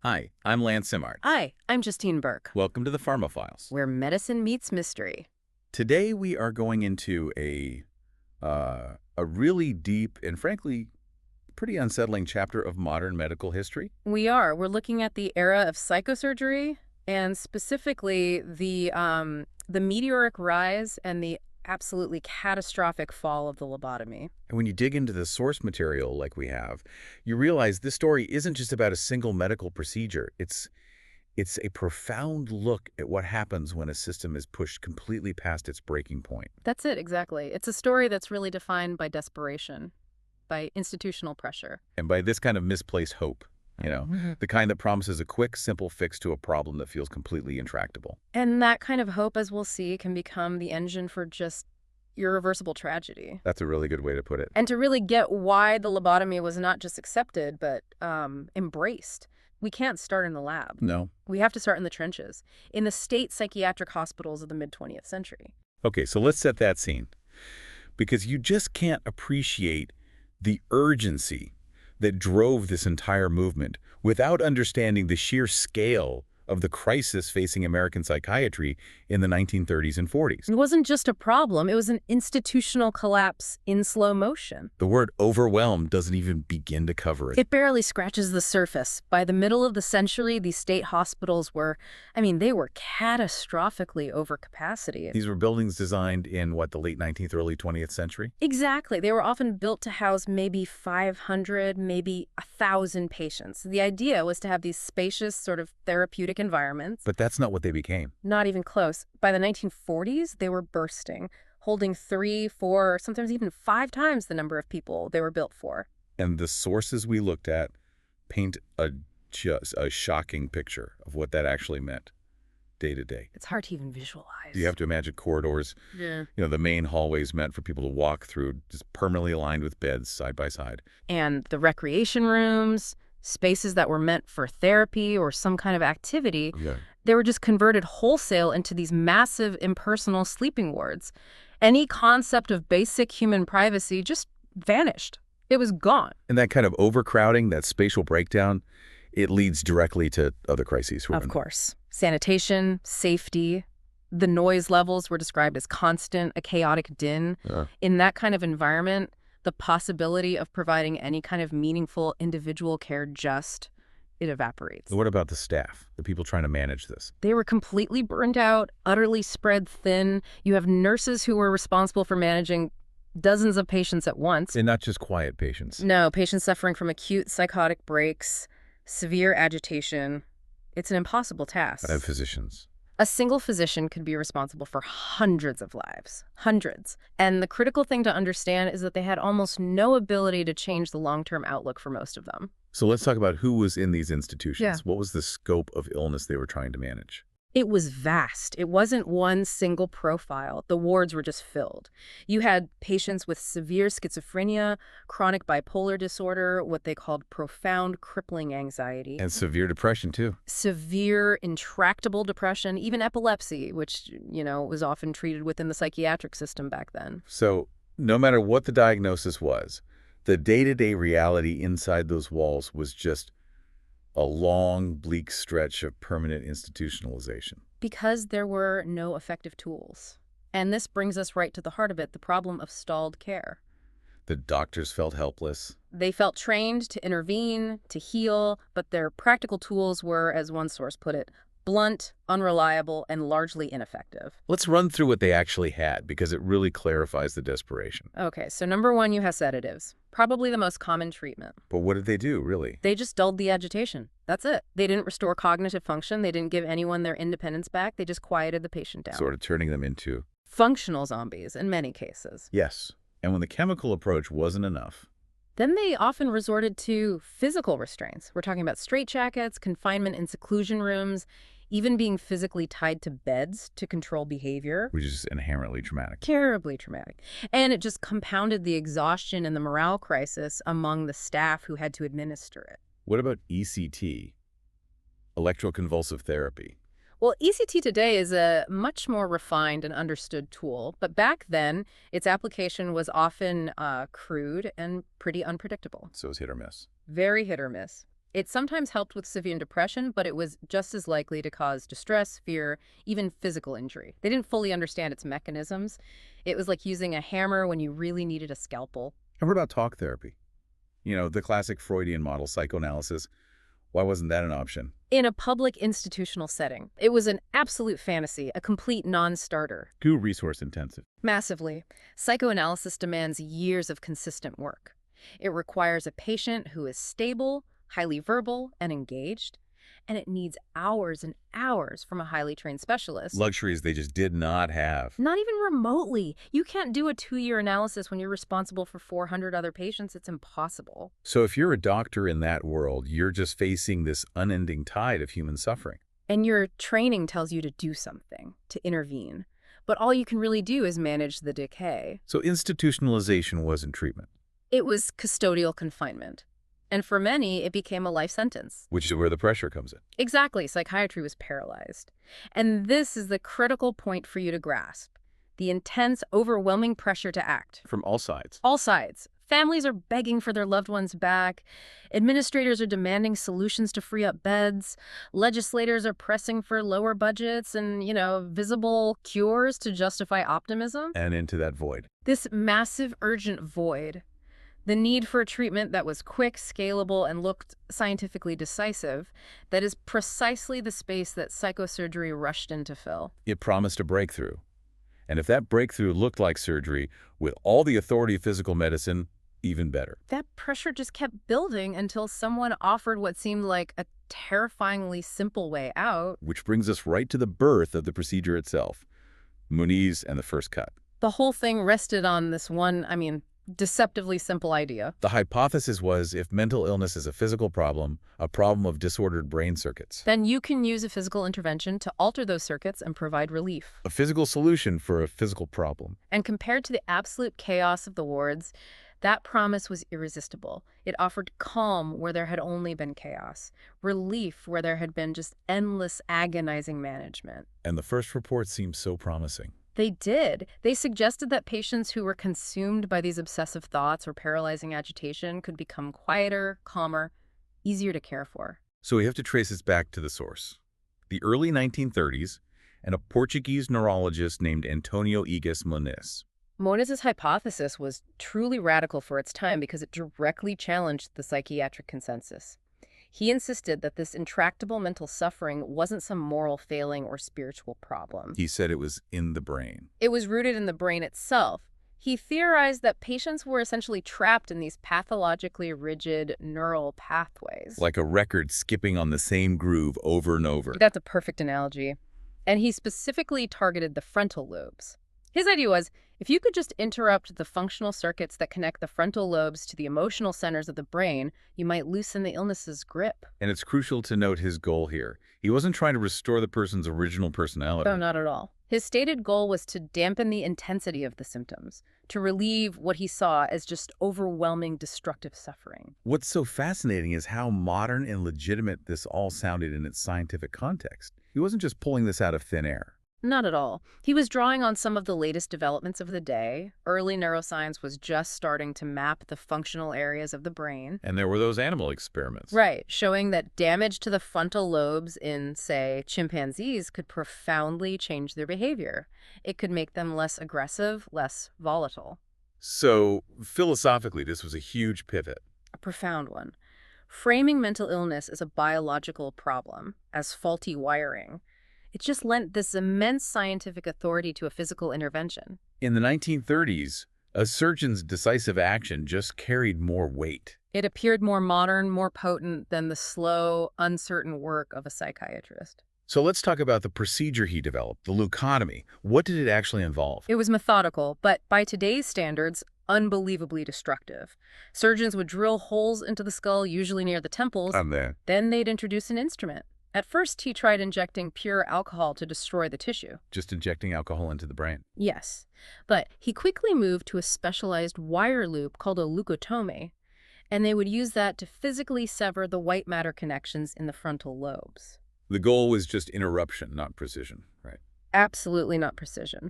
Hi, I'm Lance Simard. Hi, I'm Justine Burke, Welcome to the Pharma Files. where medicine meets mystery. Today we are going into a really deep and frankly pretty unsettling chapter of modern medical history. We're looking at the era of psychosurgery and specifically the meteoric rise and the absolutely catastrophic fall of the lobotomy. And when you dig into the source material like we have, you realize this story isn't just about a single medical procedure. It's a profound look at what happens when a system is pushed completely past its breaking point. That's it, exactly. It's a story that's really defined by desperation, by institutional pressure. And by this kind of misplaced hope, the kind that promises a quick, simple fix to a problem that feels completely intractable. And that kind of hope, as we'll see, can become the engine for just irreversible tragedy. That's a really good way to put it. And to really get why the lobotomy was not just accepted, but embraced, we can't start in the lab. No. We have to start in the trenches, in the state psychiatric hospitals of the mid-20th century. Okay, so let's set that scene. Because you just can't appreciate the urgency that drove this entire movement without understanding the sheer scale of the crisis facing American psychiatry in the 1930s and 40s. It wasn't just a problem, it was an institutional collapse in slow motion. The word overwhelmed doesn't even begin to cover it. It barely scratches the surface. By the middle of the century, these state hospitals were, they were catastrophically over capacity. These were buildings designed in, the late 19th, early 20th century? Exactly. They were often built to house maybe 500, maybe 1,000 patients. The idea was to have these spacious, sort of therapeutic environments. But that's not what they became. Not even close. By the 1940s, they were bursting, holding 3, 4, sometimes even 5 times the number of people they were built for. And the sources we looked at paint just a shocking picture of what that actually meant day to day. It's hard to even visualize. You have to imagine corridors, Yeah. the main hallways meant for people to walk through, just permanently aligned with beds side by side. And the recreation rooms, spaces that were meant for therapy or some kind of activity, they were just converted wholesale into these massive impersonal sleeping wards. Any concept of basic human privacy just vanished. It was gone. And that kind of overcrowding, that spatial breakdown, it leads directly to other crises. Of course. Sanitation, safety, the noise levels were described as constant, a chaotic din. In that kind of environment, the possibility of providing any kind of meaningful individual care it evaporates. What about the staff, the people trying to manage this? They were completely burned out, utterly spread thin. You have nurses who were responsible for managing dozens of patients at once. And not just quiet patients. No, patients suffering from acute psychotic breaks, severe agitation. It's an impossible task. I have physicians. A single physician could be responsible for hundreds of lives. Hundreds. And the critical thing to understand is that they had almost no ability to change the long-term outlook for most of them. So let's talk about who was in these institutions. Yeah. What was the scope of illness they were trying to manage? It was vast. It wasn't one single profile. The wards were just filled. You had patients with severe schizophrenia, chronic bipolar disorder, what they called profound crippling anxiety. And severe depression, too. Severe, intractable depression, even epilepsy, which, was often treated within the psychiatric system back then. So no matter what the diagnosis was, the day-to-day reality inside those walls was just a long, bleak stretch of permanent institutionalization. Because there were no effective tools. And this brings us right to the heart of it, the problem of stalled care. The doctors felt helpless. They felt trained to intervene, to heal, but their practical tools were, as one source put it, blunt, unreliable, and largely ineffective. Let's run through what they actually had, because it really clarifies the desperation. Okay, so number 1, you have sedatives. Probably the most common treatment. But what did they do, really? They just dulled the agitation. That's it. They didn't restore cognitive function. They didn't give anyone their independence back. They just quieted the patient down. Sort of turning them into functional zombies in many cases. Yes. And when the chemical approach wasn't enough, then they often resorted to physical restraints. We're talking about straitjackets, confinement in seclusion rooms, even being physically tied to beds to control behavior. which is inherently traumatic. Terribly traumatic. And it just compounded the exhaustion and the morale crisis among the staff who had to administer it. What about ECT, electroconvulsive therapy? Well, ECT today is a much more refined and understood tool, but back then, its application was often crude and pretty unpredictable. So it's hit or miss. Very hit or miss. It sometimes helped with severe depression, but it was just as likely to cause distress, fear, even physical injury. They didn't fully understand its mechanisms. It was like using a hammer when you really needed a scalpel. And what about talk therapy? The classic Freudian model, psychoanalysis. Why wasn't that an option? In a public institutional setting, it was an absolute fantasy, a complete non-starter. Too resource intensive. Massively. Psychoanalysis demands years of consistent work. It requires a patient who is stable, highly verbal, and engaged, and it needs hours and hours from a highly trained specialist. Luxuries they just did not have. Not even remotely. You can't do a 2-year analysis when you're responsible for 400 other patients. It's impossible. So if you're a doctor in that world, you're just facing this unending tide of human suffering. And your training tells you to do something, to intervene. But all you can really do is manage the decay. So institutionalization wasn't treatment. It was custodial confinement. And for many, it became a life sentence. Which is where the pressure comes in. Exactly. Psychiatry was paralyzed. And this is the critical point for you to grasp. The intense, overwhelming pressure to act. From all sides. All sides. Families are begging for their loved ones back. Administrators are demanding solutions to free up beds. Legislators are pressing for lower budgets and, visible cures to justify optimism. And into that void. This massive, urgent void. The need for a treatment that was quick, scalable, and looked scientifically decisive, that is precisely the space that psychosurgery rushed in to fill. It promised a breakthrough. And if that breakthrough looked like surgery, with all the authority of physical medicine, even better. That pressure just kept building until someone offered what seemed like a terrifyingly simple way out. Which brings us right to the birth of the procedure itself. Muniz and the first cut. The whole thing rested on this one, deceptively simple idea. The hypothesis was if mental illness is a physical problem, a problem of disordered brain circuits. Then you can use a physical intervention to alter those circuits and provide relief. A physical solution for a physical problem. And compared to the absolute chaos of the wards, that promise was irresistible. It offered calm where there had only been chaos, relief where there had been just endless, agonizing management. And the first report seemed so promising. They did. They suggested that patients who were consumed by these obsessive thoughts or paralyzing agitation could become quieter, calmer, easier to care for. So we have to trace this back to the source. The early 1930s, and a Portuguese neurologist named Antonio Egas Muniz. Muniz's hypothesis was truly radical for its time because it directly challenged the psychiatric consensus. He insisted that this intractable mental suffering wasn't some moral failing or spiritual problem. He said it was in the brain. It was rooted in the brain itself. He theorized that patients were essentially trapped in these pathologically rigid neural pathways. Like a record skipping on the same groove over and over. That's a perfect analogy. And he specifically targeted the frontal lobes. His idea was, if you could just interrupt the functional circuits that connect the frontal lobes to the emotional centers of the brain, you might loosen the illness's grip. And it's crucial to note his goal here. He wasn't trying to restore the person's original personality. No, not at all. His stated goal was to dampen the intensity of the symptoms, to relieve what he saw as just overwhelming destructive suffering. What's so fascinating is how modern and legitimate this all sounded in its scientific context. He wasn't just pulling this out of thin air. Not at all. He was drawing on some of the latest developments of the day. Early neuroscience was just starting to map the functional areas of the brain. And there were those animal experiments. Right, showing that damage to the frontal lobes in, say, chimpanzees could profoundly change their behavior. It could make them less aggressive, less volatile. So, philosophically, this was a huge pivot. A profound one. Framing mental illness as a biological problem, as faulty wiring, it just lent this immense scientific authority to a physical intervention. In the 1930s, a surgeon's decisive action just carried more weight. It appeared more modern, more potent than the slow, uncertain work of a psychiatrist. So let's talk about the procedure he developed, the lobotomy. What did it actually involve? It was methodical, but by today's standards, unbelievably destructive. Surgeons would drill holes into the skull, usually near the temples. Then they'd introduce an instrument. At first, he tried injecting pure alcohol to destroy the tissue. Just injecting alcohol into the brain. Yes, but he quickly moved to a specialized wire loop called a leukotomy, and they would use that to physically sever the white matter connections in the frontal lobes. The goal was just interruption, not precision, right? Absolutely not precision.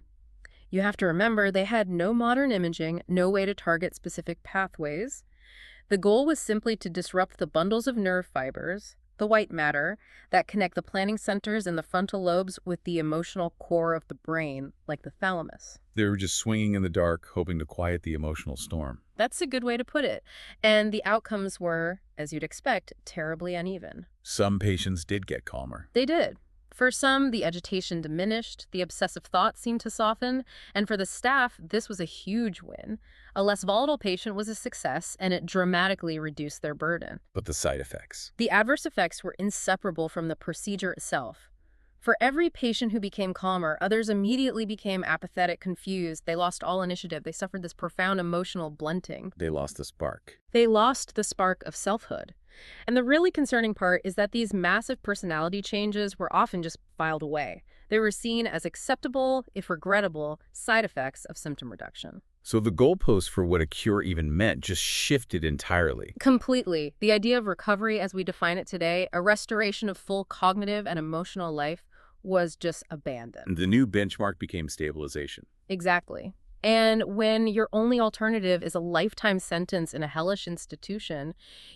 You have to remember they had no modern imaging, no way to target specific pathways. The goal was simply to disrupt the bundles of nerve fibers, the white matter, that connect the planning centers in the frontal lobes with the emotional core of the brain, like the thalamus. They were just swinging in the dark, hoping to quiet the emotional storm. That's a good way to put it. And the outcomes were, as you'd expect, terribly uneven. Some patients did get calmer. They did. For some, the agitation diminished, the obsessive thoughts seemed to soften, and for the staff, this was a huge win. A less volatile patient was a success, and it dramatically reduced their burden. But the side effects. The adverse effects were inseparable from the procedure itself. For every patient who became calmer, others immediately became apathetic, confused. They lost all initiative. They suffered this profound emotional blunting. They lost the spark. They lost the spark of selfhood. And the really concerning part is that these massive personality changes were often just filed away. They were seen as acceptable, if regrettable, side effects of symptom reduction. So the goalpost for what a cure even meant just shifted entirely. Completely. The idea of recovery as we define it today, a restoration of full cognitive and emotional life, was just abandoned. The new benchmark became stabilization. Exactly. And when your only alternative is a lifetime sentence in a hellish institution,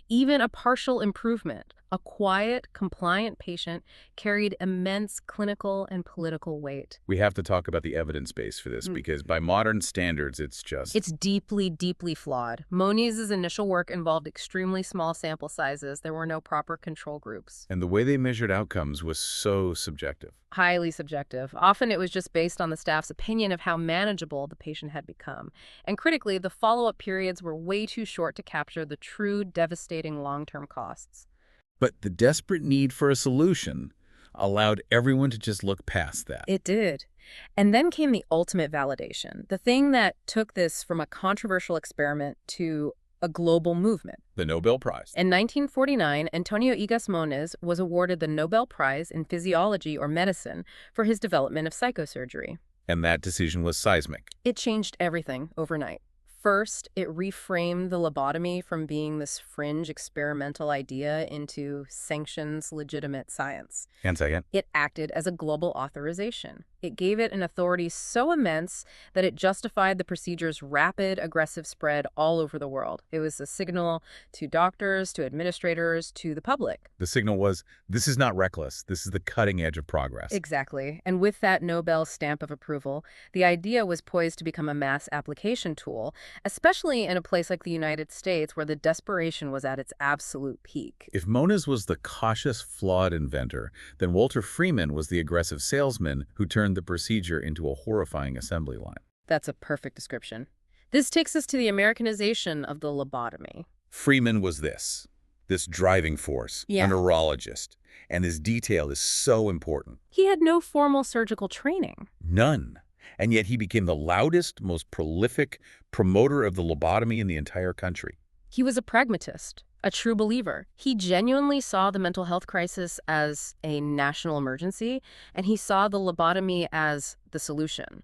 even a partial improvement, a quiet, compliant patient, carried immense clinical and political weight. We have to talk about the evidence base for this because by modern standards, it's deeply, deeply flawed. Moniz's initial work involved extremely small sample sizes. There were no proper control groups. And the way they measured outcomes was so subjective. Highly subjective. Often it was just based on the staff's opinion of how manageable the patient had become. And critically, the follow-up periods were way too short to capture the true devastating long-term costs. But the desperate need for a solution allowed everyone to just look past that. It did. And then came the ultimate validation, the thing that took this from a controversial experiment to a global movement. The Nobel Prize. In 1949, Antonio Igas Moniz was awarded the Nobel Prize in Physiology or Medicine for his development of psychosurgery. And that decision was seismic. It changed everything overnight. First, it reframed the lobotomy from being this fringe experimental idea into sanctions legitimate science. And second, it acted as a global authorization. It gave it an authority so immense that it justified the procedure's rapid, aggressive spread all over the world. It was a signal to doctors, to administrators, to the public. The signal was, this is not reckless. This is the cutting edge of progress. Exactly. And with that Nobel stamp of approval, the idea was poised to become a mass application tool, especially in a place like the United States where the desperation was at its absolute peak. If Moniz was the cautious, flawed inventor, then Walter Freeman was the aggressive salesman who turned the procedure into a horrifying assembly line. That's a perfect description. This takes us to the Americanization of the lobotomy. Freeman was this driving force, a neurologist, and his detail is so important. He had no formal surgical training. None. And yet he became the loudest, most prolific promoter of the lobotomy in the entire country. He was a pragmatist, a true believer. He genuinely saw the mental health crisis as a national emergency, and he saw the lobotomy as the solution.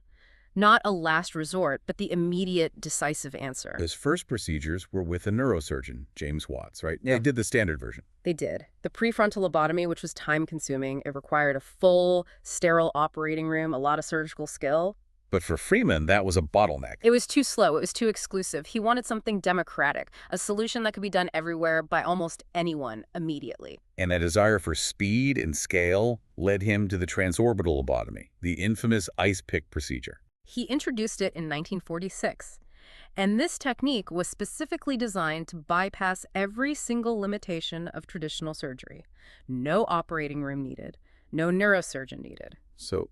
Not a last resort, but the immediate, decisive answer. His first procedures were with a neurosurgeon, James Watts, right? Yeah. They did the standard version. They did. The prefrontal lobotomy, which was time-consuming, it required a full, sterile operating room, a lot of surgical skill. But for Freeman, that was a bottleneck. It was too slow. It was too exclusive. He wanted something democratic, a solution that could be done everywhere by almost anyone immediately. And that desire for speed and scale led him to the transorbital lobotomy, the infamous ice pick procedure. He introduced it in 1946. And this technique was specifically designed to bypass every single limitation of traditional surgery. No operating room needed. No neurosurgeon needed. So,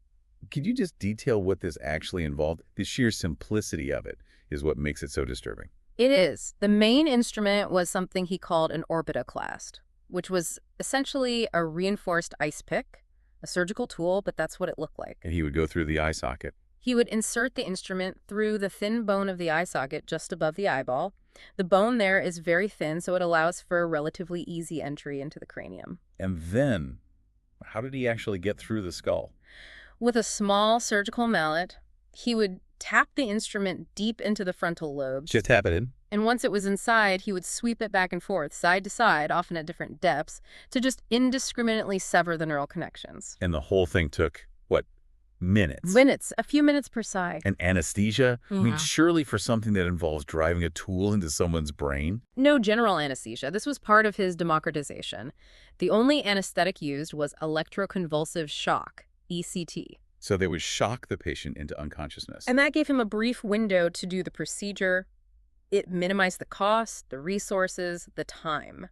could you just detail what this actually involved? The sheer simplicity of it is what makes it so disturbing. It is. The main instrument was something he called an orbitoclast, which was essentially a reinforced ice pick, a surgical tool, but that's what it looked like. And he would go through the eye socket. He would insert the instrument through the thin bone of the eye socket just above the eyeball. The bone there is very thin, so it allows for a relatively easy entry into the cranium. And then, how did he actually get through the skull? With a small surgical mallet, he would tap the instrument deep into the frontal lobes. Just tap it in. And once it was inside, he would sweep it back and forth, side to side, often at different depths, to just indiscriminately sever the neural connections. And the whole thing took, what, Minutes. Minutes, a few minutes per side. And anesthesia? I mean, Yeah. surely for something that involves driving a tool into someone's brain? No general anesthesia. This was part of his democratization. The only anesthetic used was electroconvulsive shock, ECT. So they would shock the patient into unconsciousness. And that gave him a brief window to do the procedure. It minimized the cost, the resources, the time.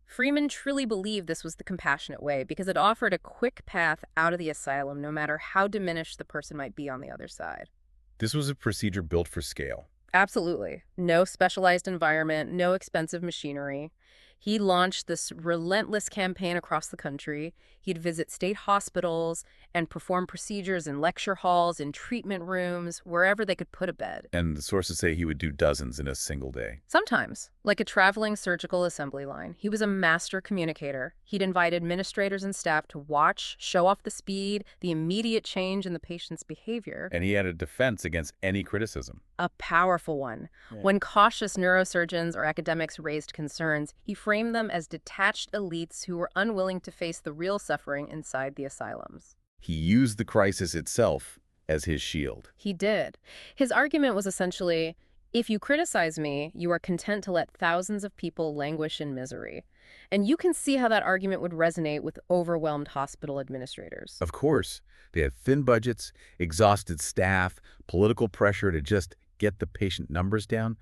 Freeman truly believed this was the compassionate way because it offered a quick path out of the asylum no matter how diminished the person might be on the other side. This was a procedure built for scale. Absolutely. No specialized environment, no expensive machinery. He launched this relentless campaign across the country. He'd visit state hospitals and perform procedures in lecture halls, in treatment rooms, wherever they could put a bed. And the sources say he would do dozens in a single day. Sometimes, like a traveling surgical assembly line. He was a master communicator. He'd invite administrators and staff to watch, show off the speed, the immediate change in the patient's behavior. And he had a defense against any criticism. A powerful one. Yeah. When cautious neurosurgeons or academics raised concerns, he framed them as detached elites who were unwilling to face the real suffering inside the asylums. He used the crisis itself as his shield. He did. His argument was essentially, if you criticize me, you are content to let thousands of people languish in misery. And you can see how that argument would resonate with overwhelmed hospital administrators. Of course, they had thin budgets, exhausted staff, political pressure to just get the patient numbers down.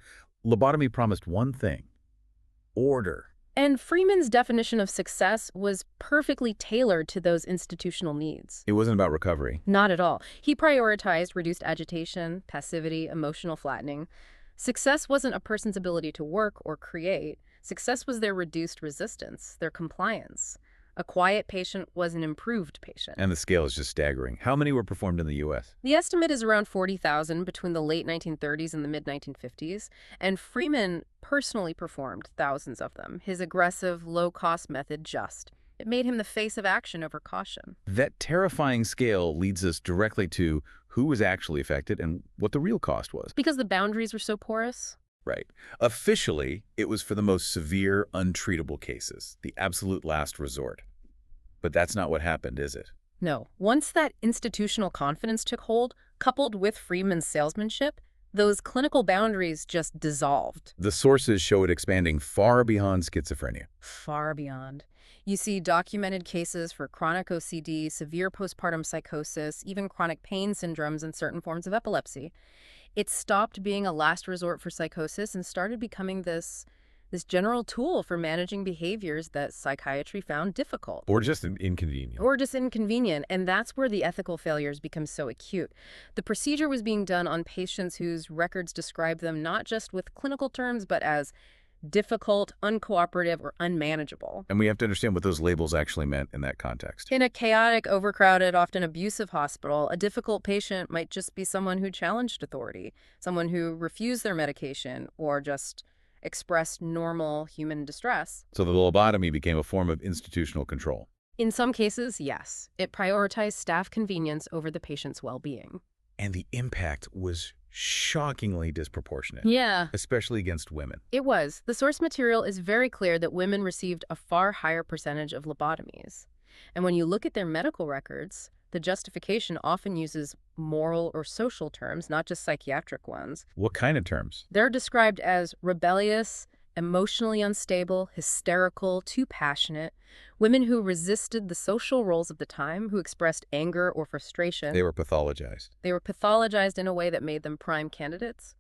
Lobotomy promised one thing: order. And Freeman's definition of success was perfectly tailored to those institutional needs. It wasn't about recovery. Not at all. He prioritized reduced agitation, passivity, emotional flattening. Success wasn't a person's ability to work or create. Success was their reduced resistance, their compliance. A quiet patient was an improved patient. And the scale is just staggering. How many were performed in the U.S.? The estimate is around 40,000 between the late 1930s and the mid-1950s, and Freeman personally performed thousands of them. His aggressive, low-cost method it made him the face of action over caution. That terrifying scale leads us directly to who was actually affected and what the real cost was. Because the boundaries were so porous? Right. Officially, it was for the most severe, untreatable cases, the absolute last resort. But that's not what happened, is it? No. Once that institutional confidence took hold, coupled with Freeman's salesmanship, those clinical boundaries just dissolved. The sources show it expanding far beyond schizophrenia. Far beyond. You see documented cases for chronic OCD, severe postpartum psychosis, even chronic pain syndromes and certain forms of epilepsy. It stopped being a last resort for psychosis and started becoming this general tool for managing behaviors that psychiatry found difficult. Or just inconvenient. Or just inconvenient, and that's where the ethical failures become so acute. The procedure was being done on patients whose records described them not just with clinical terms, but as difficult, uncooperative, or unmanageable. And we have to understand what those labels actually meant in that context. In a chaotic, overcrowded, often abusive hospital, a difficult patient might just be someone who challenged authority, someone who refused their medication, or just expressed normal human distress. So the lobotomy became a form of institutional control. In some cases, yes. It prioritized staff convenience over the patient's well-being. And the impact was shockingly disproportionate. Yeah. Especially against women. It was. The source material is very clear that women received a far higher percentage of lobotomies. And when you look at their medical records, the justification often uses moral or social terms, not just psychiatric ones. What kind of terms? They're described as rebellious, emotionally unstable, hysterical, too passionate, women who resisted the social roles of the time, who expressed anger or frustration. They were pathologized. They were pathologized in a way that made them prime candidates.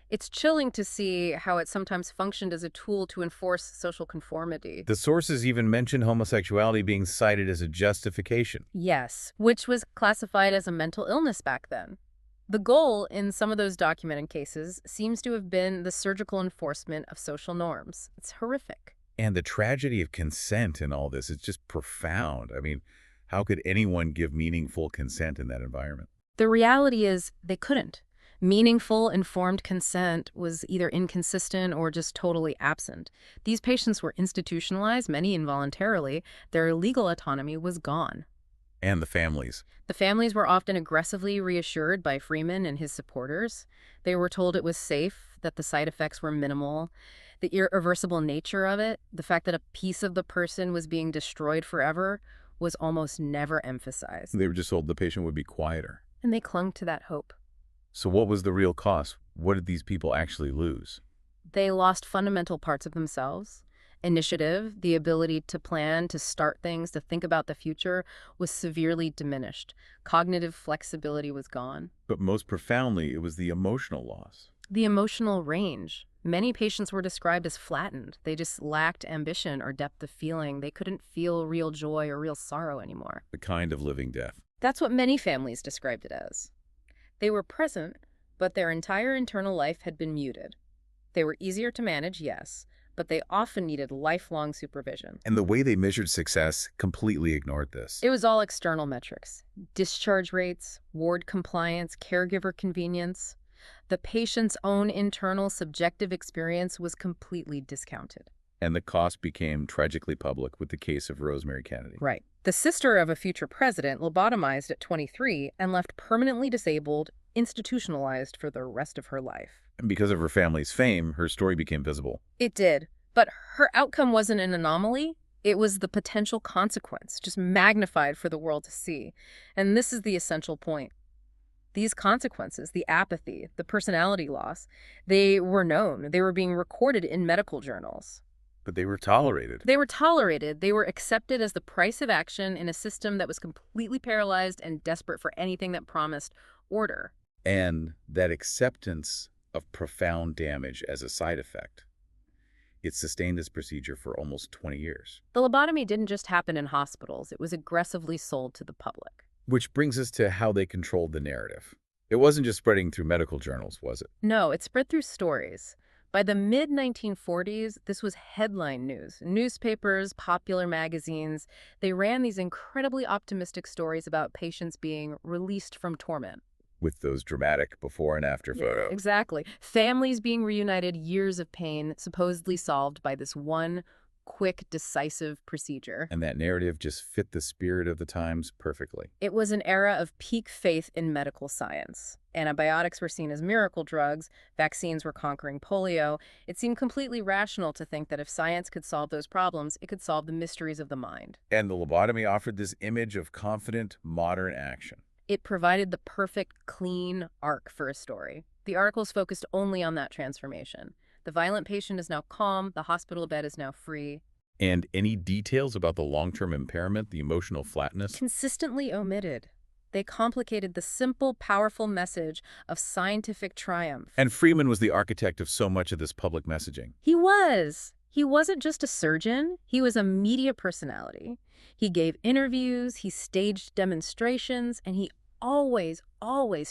It's chilling to see how it sometimes functioned as a tool to enforce social conformity. The sources even mention homosexuality being cited as a justification. Yes, which was classified as a mental illness back then. The goal in some of those documented cases seems to have been the surgical enforcement of social norms. It's horrific. And the tragedy of consent in all this is just profound. I mean, how could anyone give meaningful consent in that environment? The reality is they couldn't. Meaningful, informed consent was either inconsistent or just totally absent. These patients were institutionalized, many involuntarily. Their legal autonomy was gone. And the families. The families were often aggressively reassured by Freeman and his supporters. They were told it was safe, that the side effects were minimal, the irreversible nature of it, the fact that a piece of the person was being destroyed forever, was almost never emphasized. They were just told the patient would be quieter. And they clung to that hope. So what was the real cost? What did these people actually lose? They lost fundamental parts of themselves. Initiative, the ability to plan, to start things, to think about the future, was severely diminished. Cognitive flexibility was gone. But most profoundly, it was the emotional loss. The emotional range. Many patients were described as flattened. They just lacked ambition or depth of feeling. They couldn't feel real joy or real sorrow anymore. The kind of living death. That's what many families described it as. They were present, but their entire internal life had been muted. They were easier to manage, yes, but they often needed lifelong supervision. And the way they measured success completely ignored this. It was all external metrics. Discharge rates, ward compliance, caregiver convenience. The patient's own internal subjective experience was completely discounted. And the cost became tragically public with the case of Rosemary Kennedy. Right. The sister of a future president lobotomized at 23 and left permanently disabled, institutionalized for the rest of her life. And because of her family's fame, her story became visible. It did. But her outcome wasn't an anomaly. It was the potential consequence, just magnified for the world to see. And this is the essential point. These consequences, the apathy, the personality loss, they were known. They were being recorded in medical journals. But they were tolerated. They were tolerated. They were accepted as the price of action in a system that was completely paralyzed and desperate for anything that promised order. And that acceptance of profound damage as a side effect, it sustained this procedure for almost 20 years. The lobotomy didn't just happen in hospitals. It was aggressively sold to the public. Which brings us to how they controlled the narrative. It wasn't just spreading through medical journals, was it? No, it spread through stories. By the mid-1940s, this was headline news. Newspapers, popular magazines, they ran these incredibly optimistic stories about patients being released from torment. With those dramatic before and after photos. Yeah, exactly. Families being reunited, years of pain supposedly solved by this one quick, decisive procedure. And that narrative just fit the spirit of the times perfectly. It was an era of peak faith in medical science. Antibiotics were seen as miracle drugs. Vaccines were conquering polio. It seemed completely rational to think that if science could solve those problems, it could solve the mysteries of the mind. And the lobotomy offered this image of confident, modern action. It provided the perfect, clean arc for a story. The articles focused only on that transformation. The violent patient is now calm, the hospital bed is now free. And any details about the long-term impairment, the emotional flatness? Consistently omitted. They complicated the simple, powerful message of scientific triumph. And Freeman was the architect of so much of this public messaging. He was. He wasn't just a surgeon. He was a media personality. He gave interviews, he staged demonstrations, and he always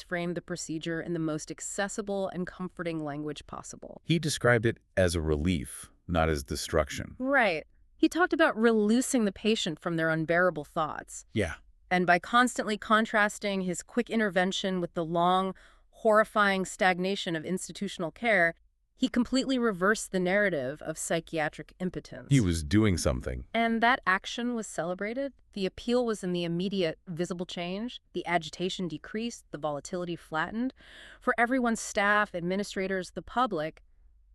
framed the procedure in the most accessible and comforting language possible. He described it as a relief, not as destruction. Right. He talked about releasing the patient from their unbearable thoughts. Yeah. And by constantly contrasting his quick intervention with the long, horrifying stagnation of institutional care, he completely reversed the narrative of psychiatric impotence. He was doing something. And that action was celebrated. The appeal was in the immediate, visible change. The agitation decreased, the volatility flattened. For everyone's staff, administrators, the public,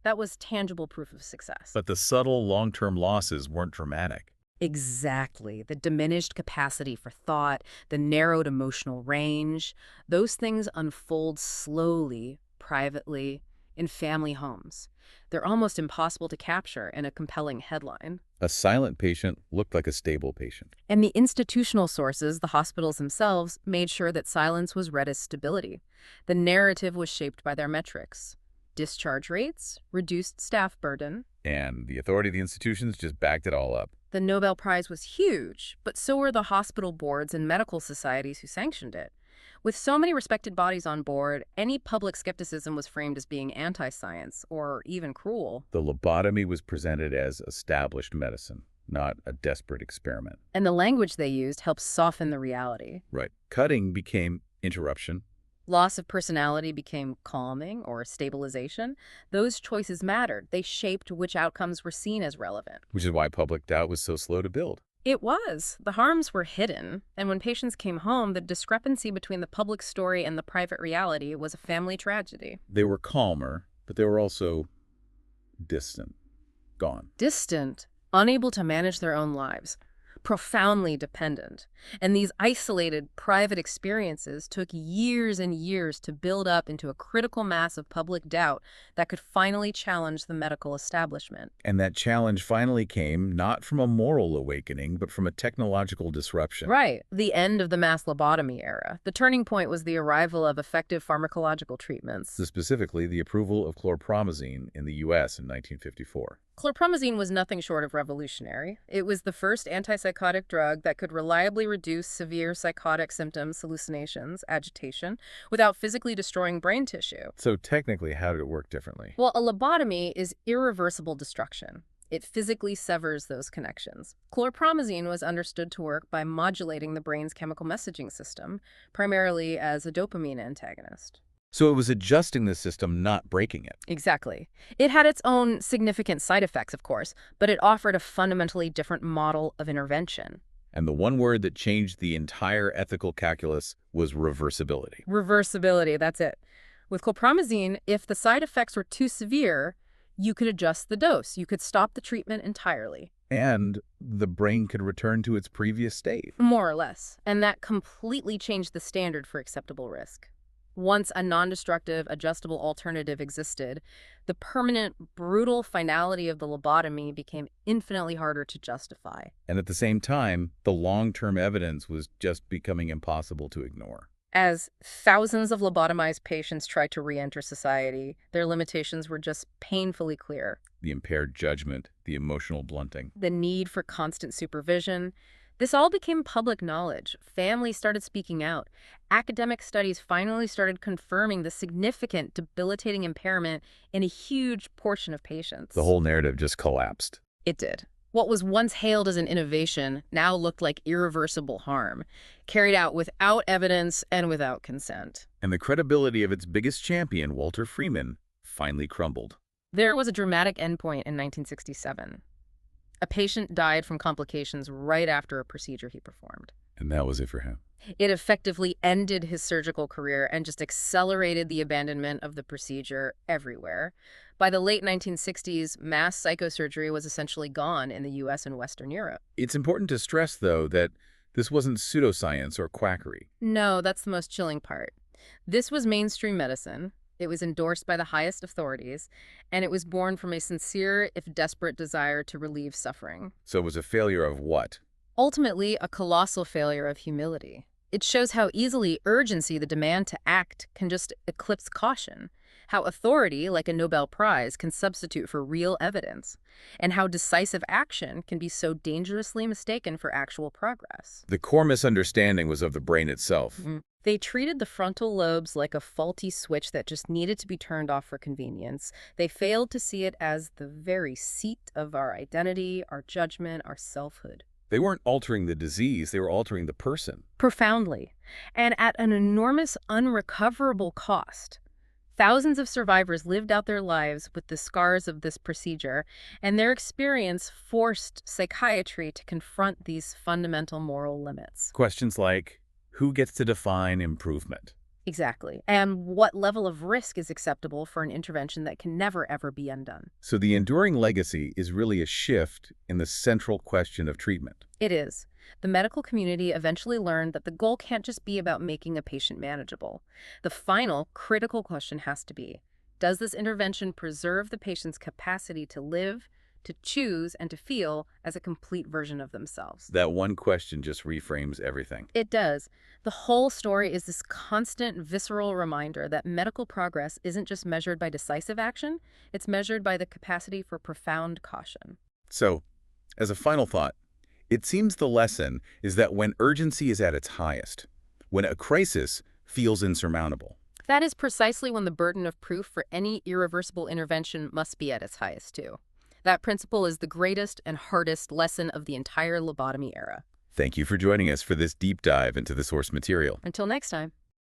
that was tangible proof of success. But the subtle, long-term losses weren't dramatic. Exactly. The diminished capacity for thought, the narrowed emotional range, those things unfold slowly, privately, in family homes. They're almost impossible to capture in a compelling headline. A silent patient looked like a stable patient. And the institutional sources, the hospitals themselves, made sure that silence was read as stability. The narrative was shaped by their metrics. Discharge rates, reduced staff burden. And the authority of the institutions just backed it all up. The Nobel Prize was huge, but so were the hospital boards and medical societies who sanctioned it. With so many respected bodies on board, any public skepticism was framed as being anti-science or even cruel. The lobotomy was presented as established medicine, not a desperate experiment. And the language they used helped soften the reality. Right. Cutting became interruption. Loss of personality became calming or stabilization. Those choices mattered. They shaped which outcomes were seen as relevant. Which is why public doubt was so slow to build. It was. The harms were hidden, and when patients came home, the discrepancy between the public story and the private reality was a family tragedy. They were calmer, but they were also distant, gone. Distant, unable to manage their own lives. profoundly dependent. And these isolated, private experiences took years and years to build up into a critical mass of public doubt that could finally challenge the medical establishment. And that challenge finally came not from a moral awakening, but from a technological disruption. Right. The end of the mass lobotomy era. The turning point was the arrival of effective pharmacological treatments. So specifically, the approval of chlorpromazine in the U.S. in 1954. Chlorpromazine was nothing short of revolutionary. It was the first antipsychotic drug that could reliably reduce severe psychotic symptoms, hallucinations, agitation, without physically destroying brain tissue. So technically, how did it work differently? Well, a lobotomy is irreversible destruction. It physically severs those connections. Chlorpromazine was understood to work by modulating the brain's chemical messaging system, primarily as a dopamine antagonist. So it was adjusting the system, not breaking it. Exactly. It had its own significant side effects, of course, but it offered a fundamentally different model of intervention. And the one word that changed the entire ethical calculus was reversibility. Reversibility, that's it. With chlorpromazine, if the side effects were too severe, you could adjust the dose. You could stop the treatment entirely. And the brain could return to its previous state. More or less. And that completely changed the standard for acceptable risk. Once a non-destructive, adjustable alternative existed, the permanent, brutal finality of the lobotomy became infinitely harder to justify. And at the same time, the long-term evidence was just becoming impossible to ignore. As thousands of lobotomized patients tried to re-enter society, their limitations were just painfully clear. The impaired judgment, the emotional blunting. The need for constant supervision. This all became public knowledge. Families started speaking out. Academic studies finally started confirming the significant, debilitating impairment in a huge portion of patients. The whole narrative just collapsed. It did. What was once hailed as an innovation now looked like irreversible harm, carried out without evidence and without consent. And the credibility of its biggest champion, Walter Freeman, finally crumbled. There was a dramatic endpoint in 1967. A patient died from complications right after a procedure he performed. And that was it for him. It effectively ended his surgical career and just accelerated the abandonment of the procedure everywhere. By the late 1960s, mass psychosurgery was essentially gone in the U.S. and Western Europe. It's important to stress, though, that this wasn't pseudoscience or quackery. No, that's the most chilling part. This was mainstream medicine. It was endorsed by the highest authorities, and it was born from a sincere, if desperate, desire to relieve suffering. So it was a failure of what? Ultimately, a colossal failure of humility. It shows how easily urgency, the demand to act, can just eclipse caution, how authority, like a Nobel Prize, can substitute for real evidence, and how decisive action can be so dangerously mistaken for actual progress. The core misunderstanding was of the brain itself. They treated the frontal lobes like a faulty switch that just needed to be turned off for convenience. They failed to see it as the very seat of our identity, our judgment, our selfhood. They weren't altering the disease, they were altering the person. Profoundly. And at an enormous, unrecoverable cost. Thousands of survivors lived out their lives with the scars of this procedure, and their experience forced psychiatry to confront these fundamental moral limits. Questions like, who gets to define improvement? Exactly. And what level of risk is acceptable for an intervention that can never, ever be undone? So the enduring legacy is really a shift in the central question of treatment. It is. The medical community eventually learned that the goal can't just be about making a patient manageable. The final, critical question has to be, does this intervention preserve the patient's capacity to live, to choose, and to feel as a complete version of themselves? That one question just reframes everything. It does. The whole story is this constant, visceral reminder that medical progress isn't just measured by decisive action, it's measured by the capacity for profound caution. So, as a final thought, it seems the lesson is that when urgency is at its highest, when a crisis feels insurmountable, that is precisely when the burden of proof for any irreversible intervention must be at its highest, too. That principle is the greatest and hardest lesson of the entire lobotomy era. Thank you for joining us for this deep dive into the source material. Until next time.